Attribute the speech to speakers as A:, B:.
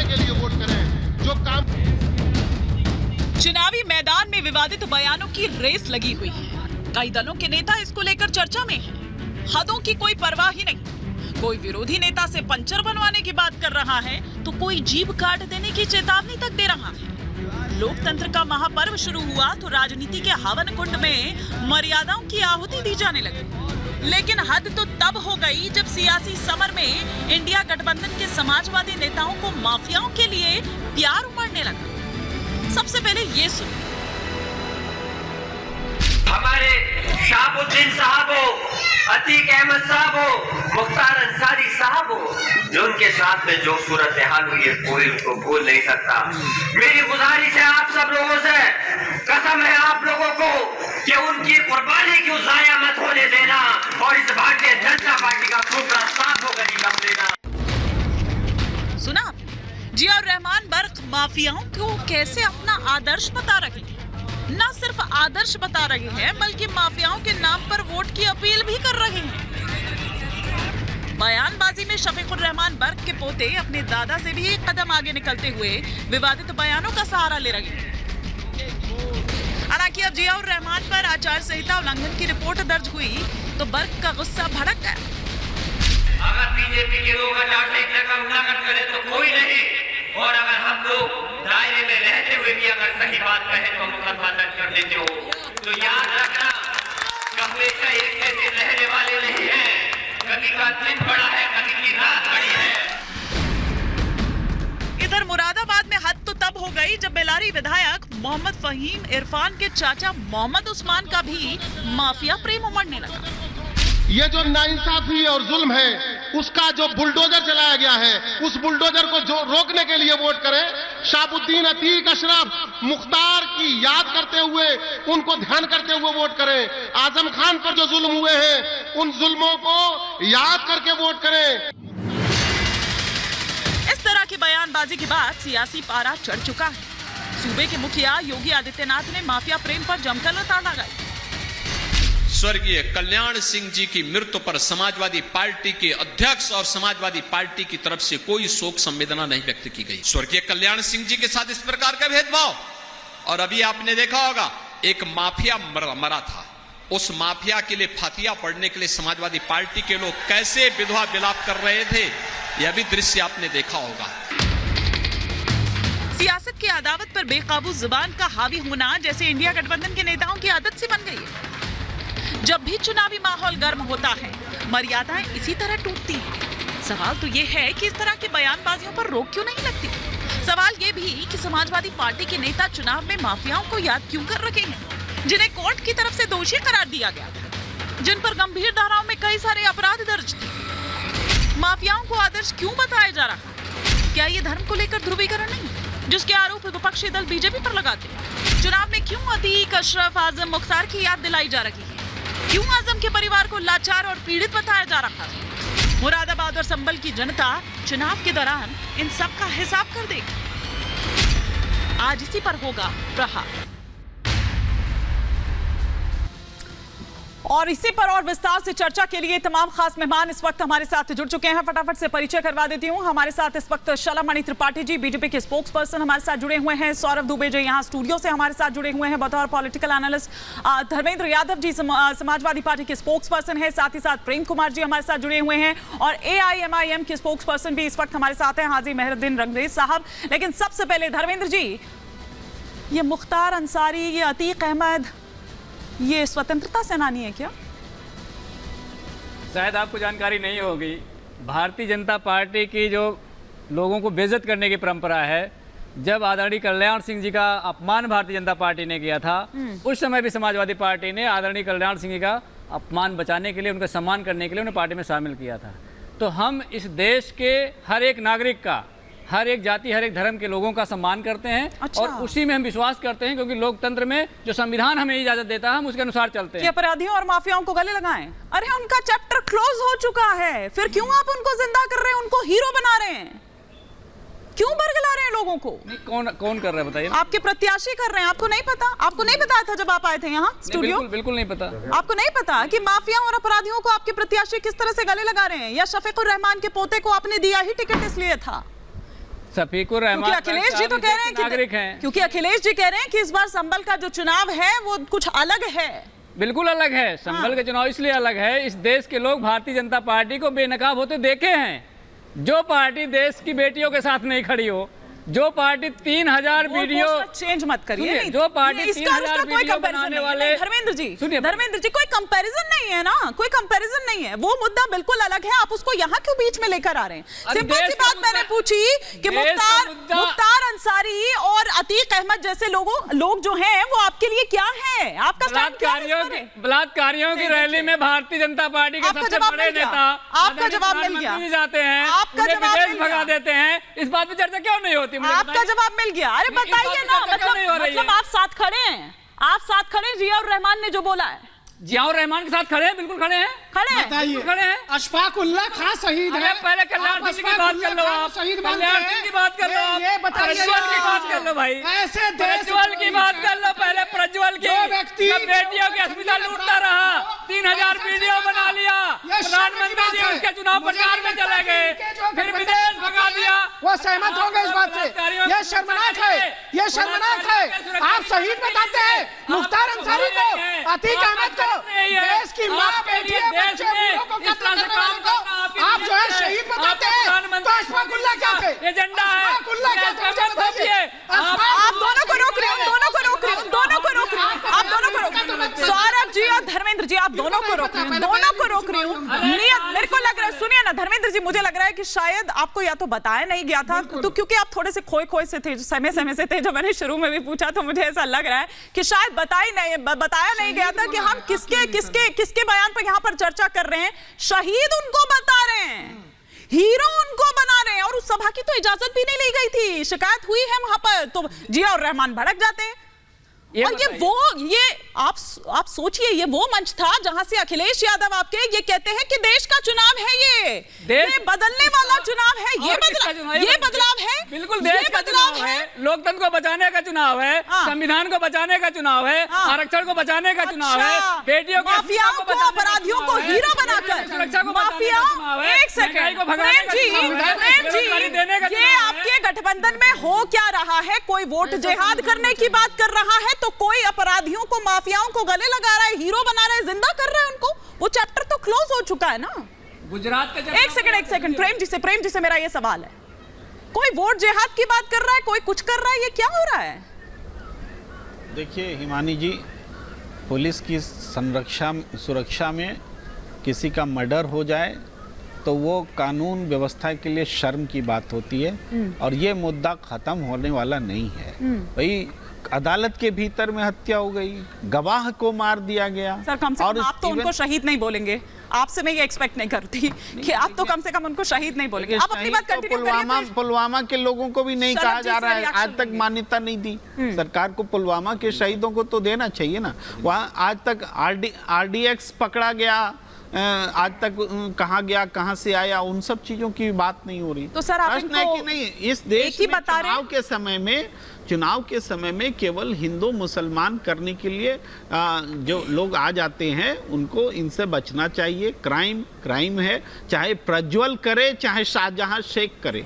A: रोकने के लिए वोट करें। जो काम
B: चुनावी मैदान में विवादित बयानों की रेस लगी हुई है। कई दलों के नेता इसको लेकर चर्चा में हैं। हदों की कोई परवाह ही नहीं। कोई विरोधी नेता से पंचर बनवाने की बात कर रहा है तो कोई जीभ काट देने की चेतावनी तक दे रहा है। लोकतंत्र का महापर्व शुरू हुआ तो राजनीति के हवन कुंड में मर्यादाओं की आहुति दी जाने लगी। लेकिन हद तो तब हो गई जब सियासी समर में इंडिया गठबंधन के समाजवादी नेताओं को माफियाओं के लिए प्यार उमड़ने लगा। सबसे पहले ये सुनो।
C: हमारे शाहबुद्दीन साहब हो, अतीक अहमद साहब हो, मुख्तार अंसारी साहब हो, जो उनके साथ में जो सूरत हाल हुई है कोई उनको भूल नहीं सकता। मेरी गुजारिश है आप सब लोगों से, कसम है आप लोगों को कि उनकी कुर्बानी क्यों जाया मत होने देना और इस भारतीय जनता पार्टी का टुकड़ा साफ होकर निकल देना।
B: सुना जियाउर रहमान बर्क माफियाओं को कैसे अपना आदर्श बता रहे हैं। न सिर्फ आदर्श बता रहे हैं बल्कि माफियाओं के नाम पर वोट की अपील भी कर रहे हैं। बयानबाजी में शफीकुर रहमान बर्क के पोते अपने दादा से भी एक कदम आगे निकलते हुए विवादित बयानों का सहारा ले रहे हैं। हालांकि अब जियाउर रहमान पर आचार संहिता उल्लंघन की रिपोर्ट दर्ज हुई तो बर्क का गुस्सा भड़क गया।
C: अगर बीजेपी के लोग आचार संहिता का उल्लंघन करें तो कोई नहीं, और अगर हम लोग दायरे में रहते हुए भी अगर सही बात कहें तो मुकदमा दर्ज कर देते हो। तो याद रखना हमेशा एक जैसे रहने वाले नहीं है। कभी का दिन बड़ा है, कभी की रात बड़ी है।
B: इधर मुरादाबाद में हद तो तब हो गई जब बेलारी विधायक मोहम्मद फहीम इरफान के चाचा मोहम्मद उस्मान का भी माफिया प्रेम उमड़ने लगा।
A: ये जो नाइंसाफी और जुल्म है उसका जो बुलडोजर चलाया गया है, उस बुलडोजर को जो रोकने के लिए वोट करें। शाहबुद्दीन, अतीक, अशरफ, मुख्तार की याद करते हुए, उनको ध्यान करते हुए वोट करें। आजम खान पर जो जुल्म हुए हैं उन जुल्मों को याद करके वोट करें।
B: इस तरह की बयानबाजी के बाद सियासी पारा चढ़ चुका है। सूबे के मुखिया योगी आदित्यनाथ ने माफिया प्रेम पर जमकर लताड़ लगाई।
D: स्वर्गीय कल्याण सिंह जी की मृत्यु पर समाजवादी पार्टी के अध्यक्ष और समाजवादी पार्टी की तरफ से कोई शोक संवेदना नहीं व्यक्त की गई। स्वर्गीय कल्याण सिंह जी के साथ इस प्रकार का भेदभाव, और अभी आपने देखा होगा एक माफिया मरा था, उस माफिया के लिए फातिया पढ़ने के लिए समाजवादी पार्टी के लोग कैसे विधवा विलाप कर रहे थे, यह भी दृश्य आपने देखा होगा।
B: सियासत की अदावत पर बेकाबू जुबान का हावी होना जैसे इंडिया गठबंधन के नेताओं की आदत सी बन गई है। जब भी चुनावी माहौल गर्म होता है मर्यादाएं इसी तरह टूटती हैं। सवाल तो ये है कि इस तरह की बयानबाजियों पर रोक क्यों नहीं लगती। सवाल ये भी कि समाजवादी पार्टी के नेता चुनाव में माफियाओं को याद क्यों कर रखे हैं, जिन्हें कोर्ट की तरफ से दोषी करार दिया गया था, जिन पर गंभीर धाराओं में कई सारे अपराध दर्ज थे। माफियाओं को आदर्श क्यों बताया जा रहा है? क्या ये धर्म को लेकर ध्रुवीकरण नहीं, जिसके आरोप विपक्षी दल बीजेपी पर लगाते हैं? चुनाव में क्यों अतीक, अशरफ, आजम, मुख्तार की याद दिलाई जा रही है? क्यों आजम के परिवार को लाचार और पीड़ित बताया जा रहा है? मुरादाबाद और संभल की जनता चुनाव के दौरान इन सब का हिसाब कर देगी। आज इसी पर होगा प्रहार। और इसी पर और विस्तार से चर्चा के लिए तमाम खास मेहमान इस वक्त हमारे साथ जुड़ चुके हैं। फटाफट से परिचय करवा देती हूं। हमारे साथ इस वक्त शलामणि त्रिपाठी जी बीजेपी के स्पोक्स पर्सन हमारे साथ जुड़े हुए हैं। सौरभ दुबे जी यहाँ स्टूडियो से हमारे साथ जुड़े हुए हैं बतौर political analyst. Dharmendra Yadav ji Samajwadi party के स्पोक्स पर्सन है। साथ ही साथ प्रेम कुमार जी हमारे साथ जुड़े हुए हैं और AIMIM के स्पोक्स पर्सन भी इस वक्त हमारे साथ हैं, हाजी मेहरुद्दीन रंगरेज साहब। लेकिन सबसे पहले धर्मेंद्र जी, ये मुख्तार अंसारी, ये अतीक अहमद, ये स्वतंत्रता सेनानी है क्या?
E: शायद आपको जानकारी नहीं होगी, भारतीय जनता पार्टी की जो लोगों को बेइज्जत करने की परंपरा है, जब आदरणीय कल्याण सिंह जी का अपमान भारतीय जनता पार्टी ने किया था, उस समय भी समाजवादी पार्टी ने आदरणीय कल्याण सिंह जी का अपमान बचाने के लिए, उनका सम्मान करने के लिए उन्हें पार्टी में शामिल किया था। तो हम इस देश के हर एक नागरिक का, हर एक जाति, हर एक धर्म के लोगों का सम्मान करते हैं। अच्छा। और उसी में हम विश्वास करते हैं, क्योंकि लोकतंत्र में जो संविधान हमें इजाजत देता है हम उसके अनुसार चलते हैं।
B: अपराधियों और माफियाओं को गले लगाएं? अरे उनका चैप्टर क्लोज हो चुका है, फिर क्यों आप उनको जिंदा कर रहे हैं, उनको हीरो बना रहे हैं? क्यों बरगला रहे हैं लोगों को?
E: नहीं, कौन कर रहा है बताइए?
B: आपके प्रत्याशी कर रहे हैं। आपको नहीं पता? आपको नहीं पता था जब आप आए थे यहाँ स्टूडियो?
E: बिल्कुल नहीं पता।
B: आपको नहीं पता कि माफिया और अपराधियों को आपके प्रत्याशी किस तरह से गले लगा रहे हैं? या शफीकुर रहमान के पोते को आपने दिया ही टिकट इसलिए था?
E: शफीकुर रहमान
F: क्योंकि अखिलेश जी तो कह रहे हैं
E: नागरिक हैं।
F: क्योंकि अखिलेश जी कह रहे हैं कि इस बार संभल का जो चुनाव है वो कुछ अलग है।
E: बिल्कुल अलग है। संभल के चुनाव इसलिए अलग है, इस देश के लोग भारतीय जनता पार्टी को बेनकाब होते देखे हैं। जो पार्टी देश की बेटियों के साथ नहीं खड़ी हो, जो पार्टी 3000 वीडियो
F: चेंज मत करिए,
E: सुनिए, जो पार्टी
F: इसका
E: 3000
F: कोई
E: वीडियो
F: कंपैरिजन
E: बनाने
F: नहीं है।
E: वाले
F: धर्मेंद्र जी,
E: सुनिए,
F: धर्मेंद्र जी कोई कंपैरिजन नहीं है ना, कोई कंपैरिजन नहीं है। वो मुद्दा बिल्कुल अलग है, आप उसको यहाँ क्यों बीच में लेकर आ रहे हैं? सिंपल सी बात मैंने पूछी कि मुख्तार अंसारी और अतीक अहमद जैसे लोग जो हैं वो आपके लिए क्या है? आपका स्टैंड क्या है?
E: बलात्कारियों की रैली में भारतीय जनता पार्टी के सबसे बड़े नेता
F: आपका जवाब मिल गया,
E: जाते हैं,
F: आपका जवाब
E: विदेश भगा देते हैं। इस बात पे चर्चा क्यों नहीं होती?
F: आपका जवाब मिल गया। अरे बताइए ना, मतलब आप साथ खड़े हैं, आप साथ खड़े हैं जियाउर रहमान ने जो बोला है।
E: जियाउर रहमान के साथ खड़े हैं, बिल्कुल खड़े हैं, खड़े हैं।
G: अशफाक उल्लाह खां शहीद है।
E: पहले कल्याण सिंह की बात कर लो, आप कल्याण सिंह की बात कर लो,
G: ये बताइए,
E: प्रज्वल की बात कर लो भाई,
G: ऐसे देश
E: प्रज्वल की बात कर लो, पहले प्रज्वल की, जब बेटियों की अस्मिता लूटता रहा, 3000 वीडियो बना लिया, प्रधानमंत्री जी उसके चुनाव प्रचार में चले गए, फिर विदेश भगा दिया।
G: वो सहमत हो गए इस बात से। ये शर्मनाक है, ये शर्मनाक है। आप शहीद बताते हैं मुख्तार अंसारी को, अतीक अहमद को, देश की मां बेटी बच्चे बूढ़ों को कत्ल करने वालों को आप जो है शहीद बताते हैं। तो अशफाक उल्लाह क्या थे?
E: एजेंडा है।
G: अशफाक उल्लाह क्या थे? मुझे बताइए।
F: आप दोनों को रोक रहे हो, दोनों को रोक रहे हो, दोनों को रोक रहे हो, आप दोनों को रोक रहे हो। सौरभ जी और धर्मेंद्र जी, आप दोनों को रोक रहे हो, दोनों को रोक रही हूँ। मेरे को लग रहा है, सुनिए ना धर्मेंद्र जी, मुझे लग रहा है कि शायद आपको या तो बताया नहीं गया था, तो क्योंकि आप थोड़े से खोए से थे, समय से थे, जो मैंने शुरू में भी पूछा, तो मुझे ऐसा लग रहा है कि शायद बताया नहीं गया था कि हम किसके बयान पर यहाँ पर चर्चा कर रहे हैं। शहीद उनको बता रहे हैं, हीरो उनको बना रहे हैं, और उस सभा की तो इजाजत भी नहीं ली गई थी, शिकायत हुई है वहां पर, तो जियाउर रहमान भड़क जाते हैं। और ये आप सोचिए, ये वो मंच था जहां से अखिलेश यादव आपके ये कहते हैं कि देश का चुनाव है, ये बदलने वाला चुनाव है, ये बदलाव है,
E: बिल्कुल देश का चुनाव है, लोकतंत्र को बचाने का चुनाव है, संविधान को बचाने का चुनाव है, आरक्षण को बचाने का चुनाव है, बेटियों को,
F: माफियाओं को, अपराधियों को हीरो बनाकर,
E: सुरक्षा को
F: माफिया, एक सेकंड, प्रेम जी, ये आपके गठबंधन में हो क्या रहा है? कोई वोट जिहाद करने की बात कर रहा है, तो कोई अपराधियों को, माफियाओं को गले लगा रहा है, हीरो बना रहा है, जिंदा कर रहा है उनको। वो चैप्टर तो क्लोज हो चुका है ना।
E: गुजरात का
F: एक सेकंड प्रेम जी से मेरा ये सवाल है, कोई वोट जिहाद की बात कर रहा है, कोई कुछ कर रहा है, ये क्या हो रहा है?
H: देखिए हिमानी जी, पुलिस की सुरक्षा में किसी का मर्डर हो जाए तो वो कानून व्यवस्था के लिए शर्म की बात होती है, और ये मुद्दा खत्म होने वाला नहीं है। भाई अदालत के भीतर में हत्या हो गई, गवाह को मार दिया गया।
F: सर कम से कम आप तो उनको शहीद नहीं बोलेंगे, आपसे मैं ये एक्सपेक्ट नहीं करती कि आप तो कम से कम उनको शहीद नहीं बोलेंगे। आप अपनी बात कंटिन्यू करिए।
H: पुलवामा के लोगों को भी नहीं कहा जा रहा है, आज तक मान्यता नहीं दी सरकार को। पुलवामा के शहीदों को तो देना चाहिए ना। वहाँ आज तक RDX पकड़ा गया, आज तक कहाँ गया, कहाँ से आया, उन सब चीजों की बात नहीं हो रही।
F: तो सर आप इनको
H: नहीं, इस देश में चुनाव के समय में केवल हिंदू मुसलमान करने के लिए जो लोग आ जाते हैं, उनको इनसे बचना चाहिए। क्राइम है, चाहे प्रज्वल करे चाहे शाहजहां शेख करे,